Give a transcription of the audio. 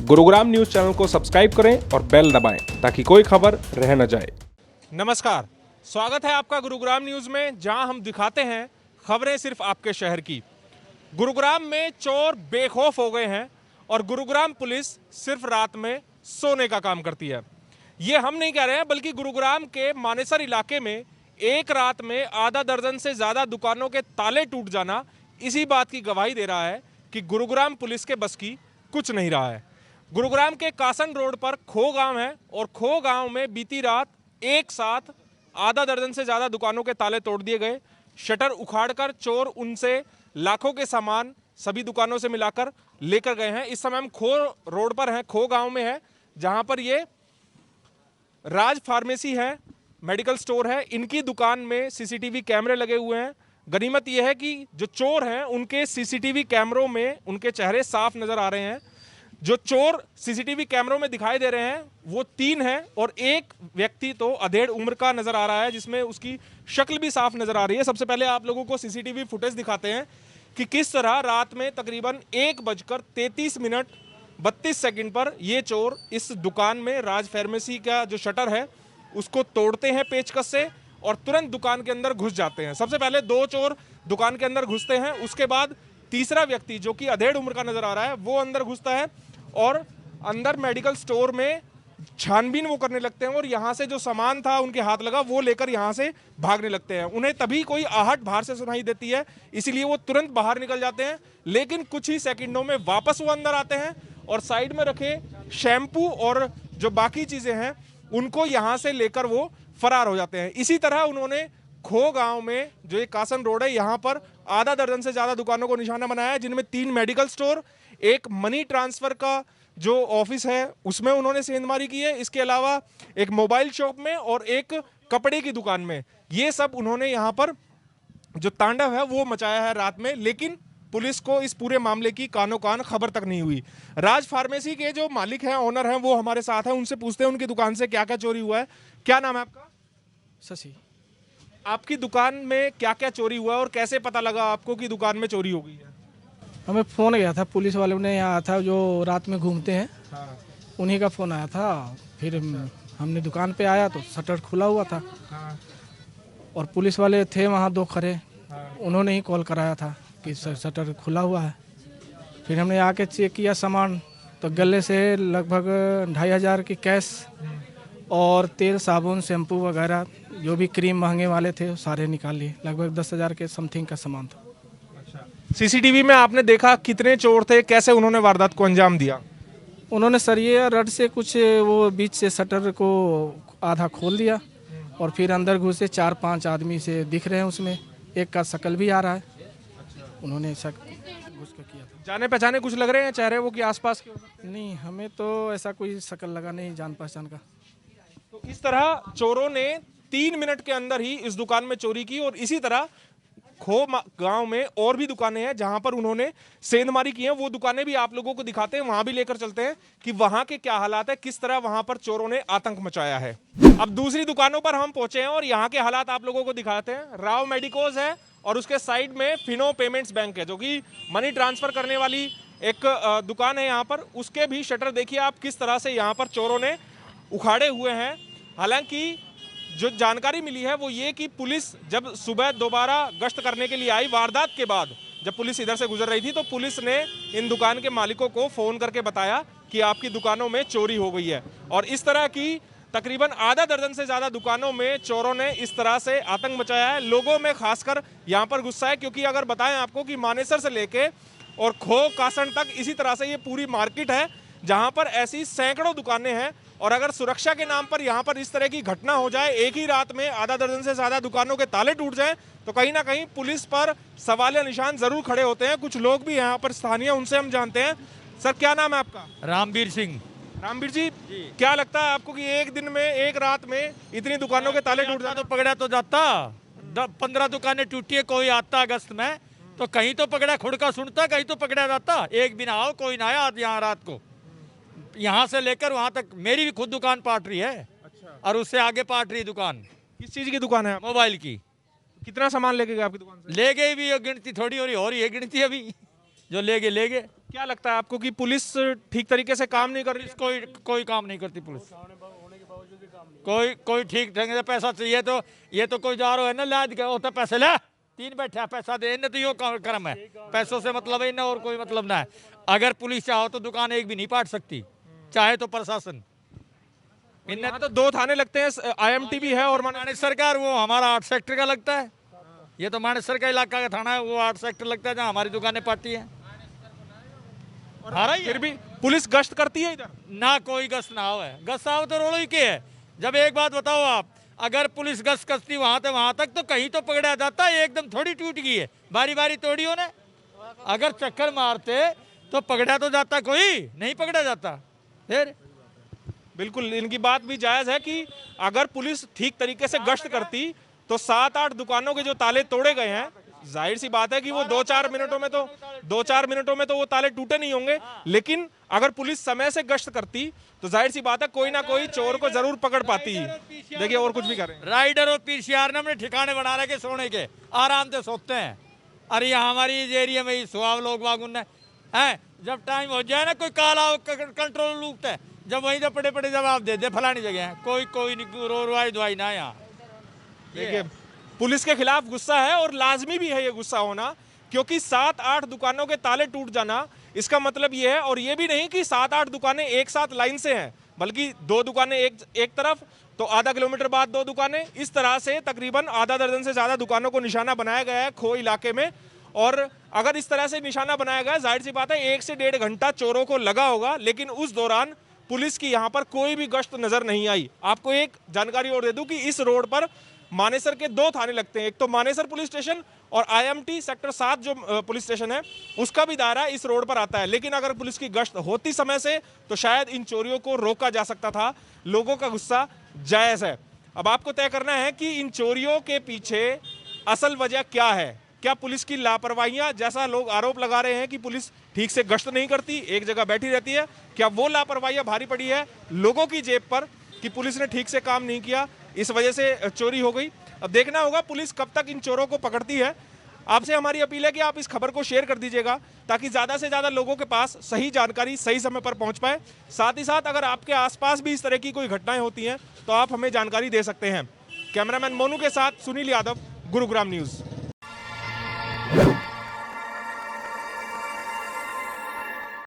Gurugram news channel को subscribe करें और बेल दबाएं ताकि कोई खबर रह न जाए। नमस्कार, स्वागत है आपका गुरुग्राम न्यूज में, जहां हम दिखाते हैं खबरें सिर्फ आपके शहर की। गुरुग्राम में चोर बेखौफ हो गए हैं और गुरुग्राम पुलिस सिर्फ रात में सोने का काम करती है। ये हम नहीं कह रहे हैं, बल्कि गुरुग्राम के मानेसर इलाके में एक रात में आधा दर्जन से ज़्यादा दुकानों के ताले टूट जाना इसी बात की गवाही दे रहा है कि गुरुग्राम पुलिस के बस की कुछ नहीं रहा है। गुरुग्राम के कासन रोड पर खो गांव है और खो गांव में बीती रात एक साथ आधा दर्जन से ज़्यादा दुकानों के ताले तोड़ दिए गए। शटर उखाड़कर चोर उनसे लाखों के सामान सभी दुकानों से मिलाकर लेकर गए हैं। इस समय हम खो रोड पर हैं, खो गांव में है, जहां पर ये राज फार्मेसी है, मेडिकल स्टोर है। इनकी दुकान में सीसीटीवी कैमरे लगे हुए हैं। गनीमत यह है कि जो चोर हैं उनके सीसीटीवी कैमरों में उनके चेहरे साफ नजर आ रहे हैं। जो चोर सीसीटीवी कैमरों में दिखाई दे रहे हैं वो 3 हैं और एक व्यक्ति तो अधेड़ उम्र का नजर आ रहा है, जिसमें उसकी शक्ल भी साफ नजर आ रही है। सबसे पहले आप लोगों को सीसीटीवी फुटेज दिखाते हैं कि किस तरह रात में तकरीबन 1:33 पर ये चोर इस दुकान में राज फार्मेसी का जो शटर है उसको तोड़ते हैं पेचकस से और तुरंत दुकान के अंदर घुस जाते हैं। सबसे पहले 2 चोर दुकान के अंदर घुसते हैं, उसके बाद तीसरा व्यक्ति जो कि अधेड़ उम्र का नजर आ रहा है वो अंदर घुसता है और अंदर मेडिकल स्टोर में छानबीन वो करने लगते हैं और यहाँ से जो सामान था उनके हाथ लगा वो लेकर यहाँ से भागने लगते हैं। उन्हें तभी कोई आहट बाहर से सुनाई देती है, इसीलिए वो तुरंत बाहर निकल जाते हैं, लेकिन कुछ ही सेकंडों में वापस वो अंदर आते हैं और साइड में रखे शैम्पू और जो बाकी चीजें हैं उनको यहाँ से लेकर वो फरार हो जाते हैं। इसी तरह उन्होंने खो गांव में जो एक कासन रोड है यहाँ पर आधा दर्जन से ज्यादा दुकानों को निशाना बनाया है, जिनमें 3 मेडिकल स्टोर, एक मनी ट्रांसफर का जो ऑफिस है उसमें उन्होंने सेंधमारी की है। इसके अलावा एक मोबाइल शॉप में और एक कपड़े की दुकान में, ये सब उन्होंने यहाँ पर जो तांडव है वो मचाया है रात में, लेकिन पुलिस को इस पूरे मामले की कानो कान खबर तक नहीं हुई। राज फार्मेसी के जो मालिक हैं, ओनर हैं, वो हमारे साथ हैं, उनसे पूछते हैं उनकी दुकान से क्या क्या चोरी हुआ है। क्या नाम है आपका? शशि। आपकी दुकान में क्या क्या चोरी हुआ है और कैसे पता लगा आपको कि दुकान में चोरी हो गई है? हमें फ़ोन गया था, पुलिस वालों ने यहाँ था जो रात में घूमते हैं, हाँ, उन्हीं का फ़ोन आया था। फिर हमने दुकान पे आया तो शटर खुला हुआ था हाँ, और पुलिस वाले थे वहाँ 2 खड़े, हाँ। उन्होंने ही कॉल कराया था कि शटर खुला हुआ है। फिर हमने आके चेक किया सामान, तो गले से लगभग 2500 की कैश और तेल, साबुन, शैम्पू वगैरह जो भी क्रीम महंगे वाले थे वो सारे निकाल लिए। लगभग 10,000 के समथिंग का सामान था। सीसीटीवी में आपने देखा कितने चोर थे, कैसे उन्होंने वारदात को अंजाम दिया? उन्होंने सरिये रड से कुछ वो बीच से शटर को आधा खोल दिया और फिर अंदर घुसे। 4-5 आदमी से दिख रहे हैं, उसमें एक का शकल भी आ रहा है। उन्होंने ऐसा घुस के किया था। जाने पहचाने कुछ लग रहे हैं चेहरे वो कि आसपास के? नहीं, हमें तो ऐसा कोई शकल लगा नहीं जान पहचान का। तो इस तरह चोरों ने 3 मिनट के अंदर ही इस दुकान में चोरी की और इसी तरह खो गांव में और भी दुकानें हैं जहां पर उन्होंने सेंधमारी की है। वो दुकानें भी आप लोगों को दिखाते हैं, वहां भी लेकर चलते हैं कि वहां के क्या हालात है, किस तरह वहां पर चोरों ने आतंक मचाया है। अब दूसरी दुकानों पर हम पहुंचे हैं और यहाँ के हालात आप लोगों को दिखाते हैं। राव मेडिकोज है और उसके साइड में फिनो पेमेंट्स बैंक है, जो कि मनी ट्रांसफर करने वाली एक दुकान है। यहाँ पर उसके भी शटर देखिए आप किस तरह से यहाँ पर चोरों ने उखाड़े हुए हैं। हालांकि जो जानकारी मिली है वो ये कि पुलिस जब सुबह दोबारा गश्त करने के लिए आई वारदात के बाद, जब पुलिस इधर से गुजर रही थी, तो पुलिस ने इन दुकान के मालिकों को फ़ोन करके बताया कि आपकी दुकानों में चोरी हो गई है। और इस तरह की तकरीबन आधा दर्जन से ज़्यादा दुकानों में चोरों ने इस तरह से आतंक मचाया है। लोगों में खासकर यहाँ पर गुस्सा है, क्योंकि अगर बताएं आपको कि मानेसर से लेके और खो कासन तक इसी तरह से ये पूरी मार्केट है जहाँ पर ऐसी सैकड़ों दुकानें हैं। और अगर सुरक्षा के नाम पर यहाँ पर इस तरह की घटना हो जाए, एक ही रात में आधा दर्जन से ज़्यादा दुकानों के ताले टूट जाएं, तो कहीं ना कहीं पुलिस पर सवालिया निशान जरूर खड़े होते हैं। कुछ लोग भी यहाँ पर स्थानीय, उनसे हम जानते हैं। सर, क्या नाम है आपका? रामवीर सिंह। रामवीर जी, क्या लगता है आपको कि एक दिन में, एक रात में इतनी दुकानों के ताले टूट जाते? तो पकड़ा तो जाता, 15 दुकानें टूटी है, कोई आता अगस्त में तो कहीं तो पकड़ा, खुद का सुनता, कहीं तो पकड़ा जाता। एक दिन आओ, कोई ना आया यहाँ रात को। यहाँ से लेकर वहाँ तक मेरी भी खुद दुकान पाट रही है। अच्छा। और उससे आगे पाट रही दुकान। किस चीज़ की दुकान है? मोबाइल की। कितना सामान लेके गए आपकी दुकान से? ले गई भी, गिनती थोड़ी हो रही है गिनती अभी। जो ले गए। क्या लगता है आपको कि पुलिस ठीक तरीके से काम नहीं कर रही? कोई काम नहीं करती पुलिस, कोई ठीक ढंग से पैसा चाहिए तो ये तो कोई जा रहा है ना, लाद के होता पैसे ले, 3 बैठा पैसा दे, इन्हें तो यो कर्म है, पैसों से मतलब है, इन्हें और कोई मतलब ना है। अगर पुलिस चाहो तो दुकान एक भी नहीं पाट सकती, चाहे तो प्रशासन। इन्हें तो 2 थाने लगते हैं, IMT भी है और मानेसर का, वो हमारा 8 सेक्टर का लगता है। ये तो मानेसर का इलाका का थाना है, वो 8 सेक्टर लगता है जहाँ हमारी दुकानें पाटी हैं। फिर भी पुलिस गश्त करती है इधर? ना कोई गश्त ना हो है, गश्त आओ तो रोड़ो ही के है। जब एक बात बताओ आप, अगर पुलिस गश्त करती वहां से वहां तक तो कहीं तो पकड़ा जाता, एकदम थोड़ी टूट गई है, बारी बारी तोड़ी ने। अगर चक्कर मारते तो पकड़ा तो जाता, कोई नहीं पकड़ा जाता। फिर बिल्कुल इनकी बात भी जायज है कि अगर पुलिस ठीक तरीके से गश्त करती तो 7-8 दुकानों के जो ताले तोड़े गए हैं, जाहिर सी बात है कि वो 2-4 मिनटों में तो वो ताले टूटे नहीं होंगे। लेकिन अगर पुलिस समय से गश्त करती तो जाहिर सी बात है कोई ना कोई चोर को जरूर पकड़ पाती है। देखिए और कुछ भी करें, राइडर और पीसीआर ने अपने ठिकाने बना रखे सोने के, आराम से सोते हैं। अरे यहाँ हमारी इस एरिया में ही सुहाव लोग बागुन है, जब टाइम हो जाए ना कोई काला कंट्रोल लूटता है, जब वहीं से पड़े जवाब दे दे फलानी जगह है, कोई नहीं रोवाई दुआई ना यहाँ। देखिए पुलिस के खिलाफ गुस्सा है और लाजमी भी है ये गुस्सा होना, क्योंकि 7-8 दुकानों के ताले टूट जाना इसका मतलब ये है। और ये भी नहीं कि 7-8 दुकानें एक साथ लाइन से हैं, बल्कि 2 दुकानें एक तरफ तो आधा किलोमीटर बाद 2 दुकानें, इस तरह से तकरीबन आधा दर्जन से ज़्यादा दुकानों को निशाना बनाया गया है खो इलाके में। और अगर इस तरह से निशाना बनाया गया, जाहिर सी बात है 1 से 1.5 घंटा चोरों को लगा होगा, लेकिन उस दौरान पुलिस की यहाँ पर कोई भी गश्त नजर नहीं आई। आपको एक जानकारी और दे दूं कि इस रोड पर मानेसर के 2 थाने लगते हैं, एक तो मानेसर पुलिस स्टेशन और IMT सेक्टर 7 जो पुलिस स्टेशन है उसका भी दायरा इस रोड पर आता है। लेकिन अगर पुलिस की गश्त होती समय से तो शायद इन चोरियों को रोका जा सकता था। लोगों का गुस्सा जायज है। अब आपको तय करना है कि इन चोरियों के पीछे असल वजह क्या है। क्या पुलिस की लापरवाहियां, जैसा लोग आरोप लगा रहे हैं कि पुलिस ठीक से गश्त नहीं करती, एक जगह बैठी रहती है, क्या वो लापरवाहियां भारी पड़ी है लोगों की जेब पर कि पुलिस ने ठीक से काम नहीं किया, इस वजह से चोरी हो गई? अब देखना होगा पुलिस कब तक इन चोरों को पकड़ती है। आपसे हमारी अपील है कि आप इस खबर को शेयर कर दीजिएगा ताकि ज़्यादा से ज़्यादा लोगों के पास सही जानकारी सही समय पर पहुंच पाए। साथ ही साथ अगर आपके आसपास भी इस तरह की कोई घटनाएं होती हैं तो आप हमें जानकारी दे सकते हैं। कैमरामैन मोनू के साथ सुनील यादव, गुरुग्राम न्यूज़।